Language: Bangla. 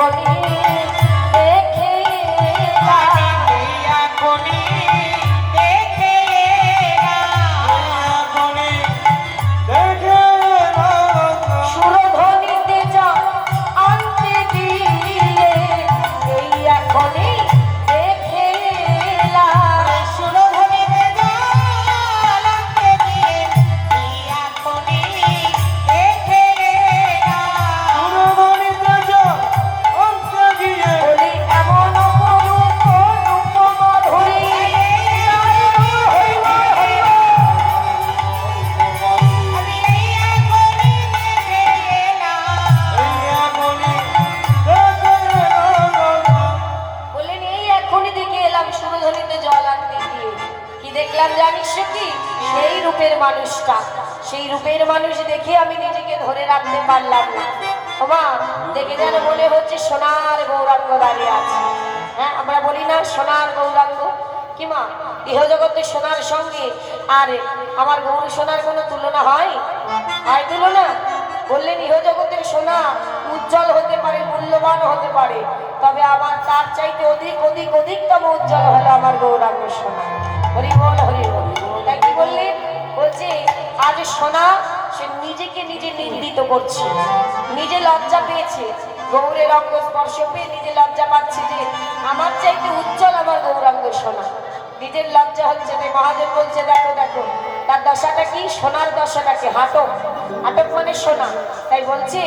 এখনই দেখে এখনই দেখে সুরধ্বনিতে যা আনতে গিয়ে এই এখনই দেখে সুরধ্বনিতে জানাতে দিয়ে এখনই দেখে সুরধ্বনিতে জানাতে দিয়ে বলি এমন অপরূপ অনুপমা ধরি আমি এই এখনই দেখে বললেন এই এখনই দেখে এলাম সুরধ্বনিতে জল আনতে গিয়ে কি দেখলাম জানিস কি সেই রূপের মানুষটা সেই রূপের মানুষ দেখে আমি নিজেকে ধরে রাখতে পারলাম না ওমা দেখে যেন মনে হচ্ছে সোনার গৌরাঙ্গ দাঁড়িয়ে আছে হ্যাঁ আমরা বলি না সোনার গৌরাঙ্গ কি মা ইহজগতে সোনার সঙ্গে আর আমার গৌর সোনার কোনো তুলনা হয় হয় তুলনা বললেন ইহজগতের সোনা উজ্জ্বল হতে পারে মূল্যবান হতে পারে তবে আমার তার চাইতে অধিক অধিক অধিকতম উজ্জ্বল হলো আমার গৌরাঙ্গ সোনা হরি বল হরি বল তাই কি বললেন বলছে আজ সোনা সে নিজেকে নিজে নিন্দিত করছে নিজে লজ্জা পেয়েছে গৌরের অঙ্গ স্পর্শ পেয়ে নিজে লজ্জা পাচ্ছে যে আমার চাইতে উজ্জ্বল আমার গৌরাঙ্গ সোনা নিজের লজ্জা হচ্ছে না মহাদেব বলছে দেখো দেখো তার দশাটা কি সোনার দশাটাকে হাটক হাটক মানে সোনা তাই বলছে